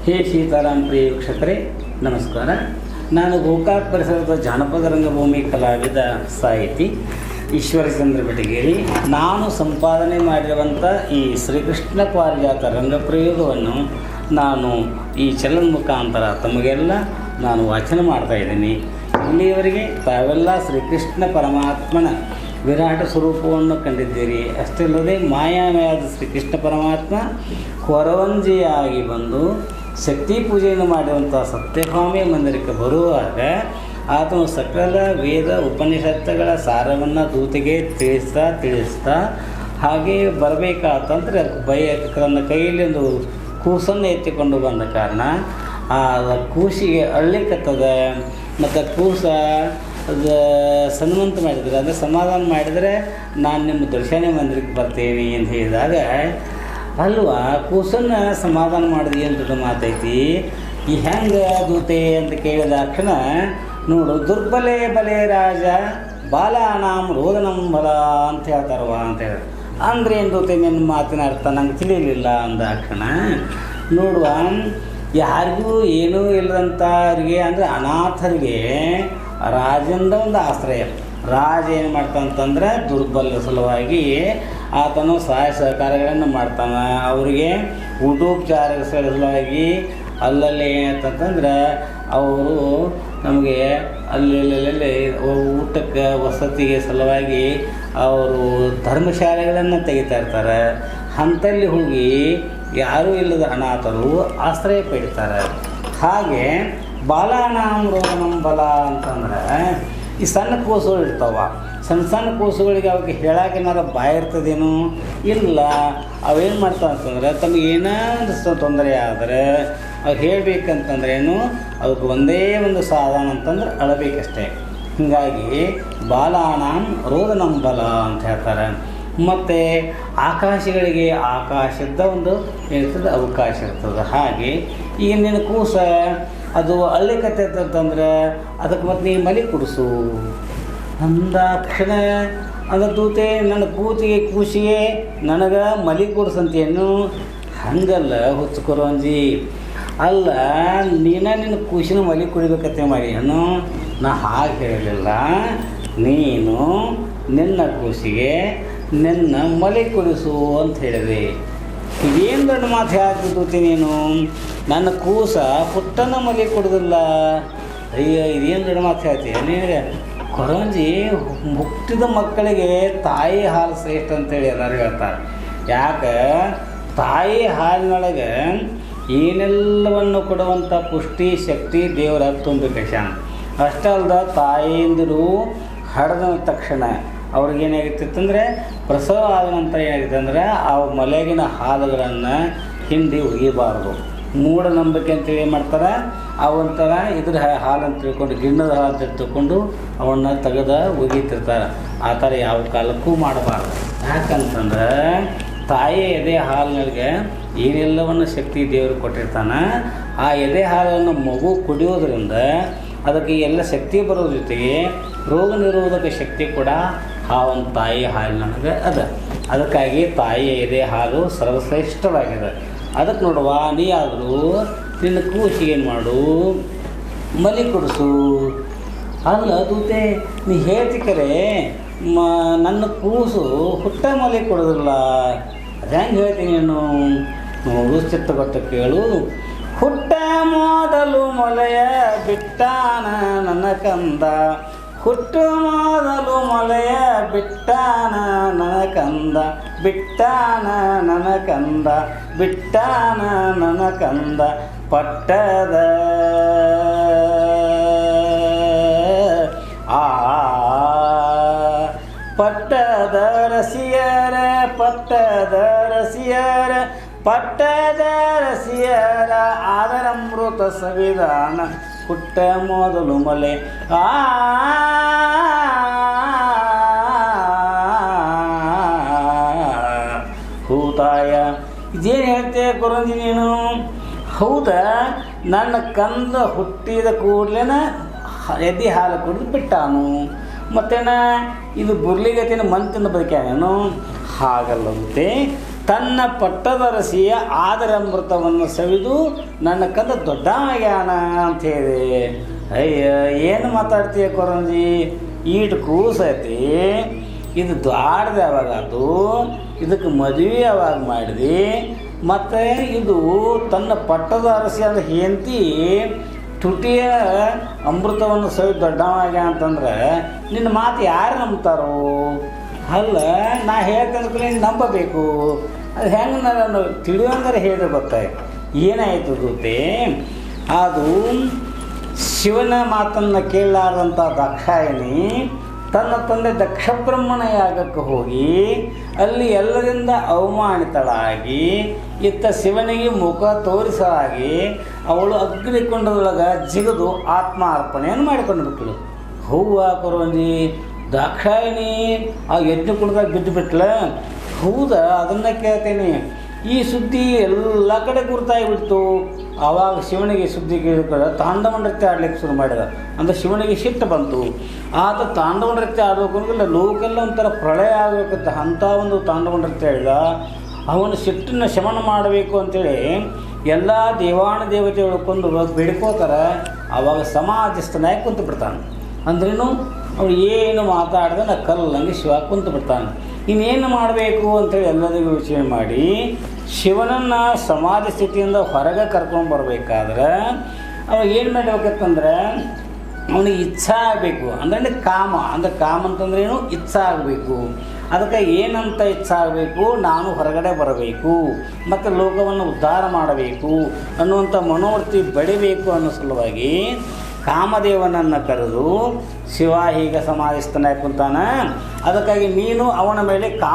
ಹೇ ಸೀತಾರಾಮ್ ಪ್ರಿಯ ವೀಕ್ಷಕರೇ ನಮಸ್ಕಾರ. ನಾನು ಗೋಕಾಕ್ ಪರಿಸರದ ಜಾನಪದ ರಂಗಭೂಮಿ ಕಲಾವಿದ ಸಾಹಿತಿ ಈಶ್ವರಚಂದ್ರ ಬೆಟಗೇರಿ. ನಾನು ಸಂಪಾದನೆ ಮಾಡಿರುವಂಥ ಈ ಶ್ರೀಕೃಷ್ಣ ಪಾರಿಜಾತ ರಂಗಪ್ರಯೋಗವನ್ನು ನಾನು ಈ ಚಲನ ಮುಖಾಂತರ ತಮಗೆಲ್ಲ ನಾನು ವಾಚನ ಮಾಡ್ತಾಯಿದ್ದೀನಿ. ಇಲ್ಲಿಯವರೆಗೆ ತಾವೆಲ್ಲ ಶ್ರೀಕೃಷ್ಣ ಪರಮಾತ್ಮನ ವಿರಾಟ ಸ್ವರೂಪವನ್ನು ಕಂಡಿದ್ದೀರಿ. ಅಷ್ಟಲ್ಲದೆ ಮಾಯಾಮಯಾದ ಶ್ರೀಕೃಷ್ಣ ಪರಮಾತ್ಮ ಕೊರವಂಜಿಯಾಗಿ ಬಂದು ಶಕ್ತಿ ಪೂಜೆಯನ್ನು ಮಾಡಿರುವಂಥ ಸತ್ಯಭಾಮೆಯ ಮಂದಿರಕ್ಕೆ ಬರುವಾಗ ಆತನು ಸಕಲ ವೇದ ಉಪನಿಷತ್ತುಗಳ ಸಾರವನ್ನು ದೂತಿಗೆ ತಿಳಿಸ್ತಾ ಹಾಗೆ ಬರಬೇಕಾತಂದ್ರೆ ತನ್ನ ಕೈಯಲ್ಲಿ ಒಂದು ಕೂಸನ್ನು ಎತ್ತಿಕೊಂಡು ಬಂದ ಕಾರಣ ಆ ಕೂಸಿಗೆ ಅಳ್ಳಿಕತ್ತದ ಮತ್ತು ಕೂಸ ಅದು ಸನ್ಮಂತ ಮಾಡಿದರೆ ಅಂದರೆ ಸಮಾಧಾನ ಮಾಡಿದರೆ ನಾನು ನಿಮ್ಮ ದರ್ಶನ ಮಂದಿರಕ್ಕೆ ಬರ್ತೀನಿ ಅಂತ ಹೇಳಿದಾಗ ಅಲ್ವಾ ಕೂಸನ್ನು ಸಮಾಧಾನ ಮಾಡಿದ್ವಿ ಅಂತ ದೊಡ್ಡ ಮಾತೈತಿ. ಈ ಹೆಂಗೆ ದೂತೆ ಅಂತ ಕೇಳಿದ ಕ್ಷಣ ನೋಡು ದುರ್ಬಲೆ ಬಲೆ ರಾಜ ಬಾಲಾನಾಮ್ ರೋದನಂ ಬಲ ಅಂತ ಹೇಳ್ತಾರವ ಅಂತ ಹೇಳಿ ಅಂದರೆ ಏನು ದೂತೆ ನಿನ್ನ ಮಾತಿನ ಅರ್ಥ ನಂಗೆ ತಿಳಿಯಲಿಲ್ಲ ಅಂದ ಕ್ಷಣ ನೋಡುವ ಯಾರಿಗೂ ಏನೂ ಇಲ್ಲದಂಥವ್ರಿಗೆ ಅಂದರೆ ಅನಾಥರಿಗೆ ರಾಜಂದ ಒಂದು ಆಶ್ರಯ. ರಾಜ ಏನು ಮಾಡ್ತಾನಂತಂದ್ರೆ ದುರ್ಬಲ ಸಲುವಾಗಿ ಆತನು ಸಹಾಯ ಸಹಕಾರಗಳನ್ನು ಮಾಡ್ತಾನೆ. ಅವರಿಗೆ ಊಟೋಪಚಾರ ಸಲುವಾಗಿ ಅಲ್ಲಲ್ಲಿ ಏನಂತಂದ್ರೆ ಅವರು ನಮಗೆ ಅಲ್ಲಿ ಊಟಕ್ಕೆ ವಸತಿಗೆ ಸಲುವಾಗಿ ಅವರು ಧರ್ಮಶಾಲೆಗಳನ್ನು ತೆಗಿತಾ ಇರ್ತಾರೆ. ಅಂಥಲ್ಲಿ ಹೋಗಿ ಯಾರೂ ಇಲ್ಲದ ಅನಾಥರು ಆಶ್ರಯ ಪಡಿತಾರೆ. ಹಾಗೆ ಬಾಲಾನಾಂ ರೋಗನಂ ಬಲ ಅಂತಂದ್ರೆ ಈ ಸಣ್ಣ ಕೂಸುಗಳು ಇರ್ತಾವ. ಸಣ್ಣ ಕೂಸುಗಳಿಗೆ ಅವಕ್ಕೆ ಹೇಳೋಕೇನಾರ ಬಾಯಿ ಇರ್ತದೇನು ಇಲ್ಲ. ಅವೇನು ಮಾಡ್ತಾವೆ ಅಂತಂದ್ರೆ ತಮಗೆ ಏನಾದರೂ ತೊಂದರೆ ಆದರೆ ಅವು ಹೇಳಬೇಕಂತಂದ್ರೇನು ಅದಕ್ಕೆ ಒಂದೇ ಒಂದು ಸಾಧನ ಅಂತಂದ್ರೆ ಅಳಬೇಕಷ್ಟೇ. ಹೀಗಾಗಿ ಬಾಲಾನಾಂ ರೋದನಂ ಬಲ ಅಂತ ಹೇಳ್ತಾರೆ. ಮತ್ತು ಆಕಾಶಗಳಿಗೆ ಆಕಾಶದ ಒಂದು ಏನಿರ್ತದೆ ಅವಕಾಶ ಇರ್ತದೆ. ಹಾಗೆ ಈಗ ನಿನ್ನ ಕೂಸ ಅದು ಅಳ್ಳಿಕತ್ತಂತಂದ್ರೆ ಅದಕ್ಕೆ ಮತ್ತು ನೀ ಮಲಿ ಕುಡಿಸು ಅಂದಾಕ್ಷಣ ಅಂದ್ರೆ ದೂತೆ ನನ್ನ ಕೂಸಿಗೆ ನನಗೆ ಮಲಿ ಕುಡಿಸಂತೇನು ಹಂಗಲ್ಲ ಹುಚ್ಚುಕೊರಂಜಿ ಅಲ್ಲ ನಿನ್ನ ಕೂಸಿನ ಮಲಿ ಕುಡಿಬೇಕತ್ತೆ ಮಾಡಿ ಏನು ನಾ ಹಾಗೆ ಹೇಳಲಿಲ್ಲ. ನೀನು ನಿನ್ನ ಕೂಸಿಗೆ ನಿನ್ನ ಮಲಿ ಕುಡಿಸು ಅಂತ ಹೇಳಿದೆ. ಇದೇನು ದೊಡ್ಡ ಮಾತು ಹೇಳ್ತಿದ್ದೂತಿ ನೀನು ನನ್ನ ಕೂಸ ಪುಟ್ಟನ ಮಲಿ ಕೊಡೋದಿಲ್ಲ. ಅಯ್ಯೋ ಇದೇನು ದೊಡ್ಡ ಮಾತು ಹೇಳ್ತೀಯ ನಿನಗೆ. ಕೊರಂಜಿ ಹುಟ್ಟಿದ ಮಕ್ಕಳಿಗೆ ತಾಯಿ ಹಾಲು ಶ್ರೇಷ್ಠ ಅಂತೇಳಿ ಎಲ್ಲರೂ ಹೇಳ್ತಾರೆ. ಯಾಕೆ ತಾಯಿ ಹಾಲಿನೊಳಗೆ ಏನೆಲ್ಲವನ್ನು ಕೊಡುವಂಥ ಪುಷ್ಟಿ ಶಕ್ತಿ ದೇವರ ತುಂಬಿಕಶಾನ. ಅಷ್ಟೇ ಅಲ್ದ ತಾಯಿಯಿಂದರು ಹಡ್ದ ತಕ್ಷಣ ಅವ್ರಿಗೇನಾಗಿತ್ತಂದರೆ ಪ್ರಸವ ಆದ ನಂತರ ಏನಾಗುತ್ತೆ ಅಂದರೆ ಆ ಮಲೆಗಿನ ಹಾಲುಗಳನ್ನು ಹಿಂಡಿ ಒಗಿಬಾರ್ದು. ಮೂಢನಂಬಿಕೆ ಅಂತೇಳಿ ಏನು ಮಾಡ್ತಾರೆ ಅವಂತರ ಇದ್ರ ಹಾಲು ಅಂತ ತಿಳ್ಕೊಂಡು ಗಿಣ್ಣದ ಹಾಲು ಅಂತ ತಿಳ್ಕೊಂಡು ಅವನ್ನ ತೆಗೆದು ಒಗಿತಿರ್ತಾರೆ. ಆ ಥರ ಯಾವ ಕಾಲಕ್ಕೂ ಮಾಡಬಾರ್ದು. ಯಾಕಂತಂದ್ರೆ ತಾಯಿ ಎದೆ ಹಾಲಿನೊಳಗೆ ಏನೆಲ್ಲವನ್ನು ಶಕ್ತಿ ದೇವರು ಕೊಟ್ಟಿರ್ತಾನೆ. ಆ ಎದೆ ಹಾಲನ್ನು ಮಗು ಕುಡಿಯೋದ್ರಿಂದ ಅದಕ್ಕೆ ಎಲ್ಲ ಶಕ್ತಿ ಬರೋದ್ರ ಜೊತೆಗೆ ರೋಗ ನಿರೋಧಕ ಶಕ್ತಿ ಕೂಡ ಆ ಒಂದು ತಾಯಿ ಹಾಲಿನೊಳಗೆ ಅದ. ಅದಕ್ಕಾಗಿ ತಾಯಿಯ ಎದೆ ಹಾಲು ಸರ್ವಶ್ರೇಷ್ಠವಾಗಿದೆ. ಅದಕ್ಕೆ ನೋಡುವ ನೀ ಆದರೂ ನಿನ್ನ ಕೂಸಿಗೆ ಏನು ಮಾಡು ಮಲಿ ಕುಡಿಸು. ಅಲ್ಲ ದೂತೆ ನೀ ಹೇಳ್ತಿಕರೆ ನನ್ನ ಕೂಸು ಹುಟ್ಟ ಮಲಿ ಕೊಡೋದಿಲ್ಲ ಅದು ಹೆಂಗೆ ಹೇಳ್ತೀನಿ ನೀನು ನೋಡು ಚಿತ್ತಗೊತ್ತ ಕೇಳು. ಹುಟ್ಟ ಮೊದಲು ಮೊಲೆಯ ಬಿಟ್ಟಾನ ನನ್ನ ಕಂದ ಹುಟ್ಟು ಮೊದಲು ಮೊಲೆಯ ಬಿಟ್ಟಾನ ನನ್ನ ಕಂದ ಬಿಟ್ಟಾನ ನನ್ನ ಕಂದ ಬಿಟ್ಟಾನ ನನ್ನ ಕಂದ ಪಟ್ಟದ ಪಟ್ಟದ ರಸಿಯರ ಪಟ್ಟದ ರಸಿಯರ ಪಟ್ಟದ ರಸಿಯರ ಆದರಮೃತ ಸಂವಿಧಾನ ಹುಟ್ಟ ಮೊದಲು ಮಲೆ ಹೂತಾಯ ಇದೇನು ಹೇಳ್ತೇವೆ ಕೊರಂಜಿ ನೀನು? ಹೌದಾ ನನ್ನ ಕಂದ ಹುಟ್ಟಿದ ಕೂಡಲೇನ ಎದೆ ಹಾಲು ಕುಡಿದು ಬಿಟ್ಟಾನು ಮತ್ತೇನ ಇದು ಬುರ್ಲಿಗತಿನ ಮಂತಿನ ಬದುಕ್ಯಾನೇನು? ಹಾಗಲ್ಲಂತೆ ತನ್ನ ಪಟ್ಟದರಸಿಯ ಆದರಾಮೃತವನ್ನು ಸವಿದು ನನ್ನ ಕಂದ ದೊಡ್ಡವಾಗ್ಯಾನ ಅಂಥೇಳಿ. ಅಯ್ಯ ಏನು ಮಾತಾಡ್ತೀಯ ಕೊರಂಜಿ, ಈಟು ಕೂಸೈತಿ, ಇದು ದ್ವಾಡ್ದು ಯಾವಾಗ ಅದು, ಇದಕ್ಕೆ ಮದುವೆ ಯಾವಾಗ ಮಾಡಿದೆ, ಮತ್ತು ಇದು ತನ್ನ ಪಟ್ಟದ ಅರಸಿ ಅಂದ್ರೆ ಹೆಂಡತಿ ತುಟಿಯ ಅಮೃತವನ್ನು ಸವಿದು ದೊಡ್ಡವಾಗ ಅಂತಂದ್ರೆ ನಿನ್ನ ಮಾತು ಯಾರು ನಂಬ್ತಾರೋ? ಅಲ್ಲ, ನಾ ಹೇಳ್ತಂದ್ರೆ ನಂಬಬೇಕು. ಅದು ಹೆಂಗೆ ನಾನು ತಿಳಿಯೋಂಗಾರೆ ಹೇಳಿದ್ರೆ ಗೊತ್ತಾಯ್ತು. ಏನಾಯಿತು ದೂತೆ, ಅದು ಶಿವನ ಮಾತನ್ನು ಕೇಳಲಾರ್ದಂಥ ದಾಕ್ಷಾಯಣಿ ತನ್ನ ತಂದೆ ದಕ್ಷಬ್ರಹ್ಮಣ ಯಾಗಕ್ಕೆ ಹೋಗಿ ಅಲ್ಲಿ ಎಲ್ಲರಿಂದ ಅವಮಾನಿತಳಾಗಿ ಇತ್ತ ಶಿವನಿಗೆ ಮುಖ ತೋರಿಸಲಾಗಿ ಅವಳು ಅಗ್ನಿಕೊಂಡದೊಳಗೆ ಜಿಗಿದು ಆತ್ಮಾರ್ಪಣೆಯನ್ನು ಮಾಡಿಕೊಂಡು ಬಿಟ್ಟಳು. ಹೂವು ಕೊರಂಜಿ ದಾಕ್ಷಾಯಣಿ ಆ ಯಜ್ಞ ಕುಂಡದಾಗ ಬಿದ್ದು ಬಿಟ್ಲ. ಹೌದಾ, ಅದನ್ನು ಕೇಳ್ತೇನೆ. ಈ ಸುದ್ದಿ ಎಲ್ಲ ಕಡೆ ಗುರುತಾಗಿಬಿಡ್ತು. ಆವಾಗ ಶಿವನಿಗೆ ಸುದ್ದಿ ಕೇಳಿದ್ರೆ ತಾಂಡವ ನೃತ್ಯ ಆಡ್ಲಿಕ್ಕೆ ಶುರು ಮಾಡಿದ. ಅಂದರೆ ಶಿವನಿಗೆ ಸಿಟ್ಟು ಬಂತು. ಆತ ತಾಂಡವ ನೃತ್ಯ ಆಡಬೇಕು ಅಂದ್ರೆ ಲೋಕೆಲ್ಲ ಒಂಥರ ಪ್ರಳಯ ಆಗಬೇಕಂತ ಅಂಥ ಒಂದು ತಾಂಡವ ನೃತ್ಯ ಹೇಳಿದ. ಅವನು ಸಿಟ್ಟನ್ನು ಶಮನ ಮಾಡಬೇಕು ಅಂಥೇಳಿ ಎಲ್ಲ ದೇವಾನ ದೇವತೆಗಳು ಕೊಂದು ಬೇಡ್ಕೋತಾರೆ. ಆವಾಗ ಸಮಾಧಿಸ್ಥನಾಗಿ ಕುಂತು ಬಿಡ್ತಾನೆ. ಅಂದ್ರೇನು, ಅವನು ಏನು ಮಾತಾಡ್ದೆ ನಾ ಕಲ್ಲಂಗೆ ಶಿವ ಕುಂತು ಬಿಡ್ತಾನೆ. ಇನ್ನೇನು ಮಾಡಬೇಕು ಅಂಥೇಳಿ ಎಲ್ಲರಿಗೂ ಯೋಚನೆ ಮಾಡಿ ಶಿವನನ್ನು ಸಮಾಧಿ ಸ್ಥಿತಿಯಿಂದ ಹೊರಗೆ ಕರ್ಕೊಂಡು ಬರಬೇಕಾದ್ರೆ ಅವಾಗ ಏನು ಮಾಡಬೇಕಂತಂದ್ರೆ ಅವನಿಗೆ ಇಚ್ಛಾ ಆಗಬೇಕು. ಅಂದ್ರೆ ಕಾಮ, ಅಂದರೆ ಕಾಮ ಅಂತಂದ್ರೆ ಏನು, ಇಚ್ಛಾ ಆಗಬೇಕು. ಅದಕ್ಕೆ ಏನಂತ ಇಚ್ಛಾ ಆಗಬೇಕು, ನಾನು ಹೊರಗಡೆ ಬರಬೇಕು ಮತ್ತು ಲೋಕವನ್ನು ಉದ್ಧಾರ ಮಾಡಬೇಕು ಅನ್ನುವಂಥ ಮನೋವೃತ್ತಿ ಬೆಳಿಬೇಕು ಅನ್ನೋ ಸಲುವಾಗಿ ಕಾಮದೇವನನ್ನು ಕರೆದು ಶಿವ ಹೀಗೆ ಸಮಾಧಿಸ್ಥನಾಗಿ ಕುಂತಾನ. ಅದಕ್ಕಾಗಿ ನೀನು ಅವನ ಮೇಲೆ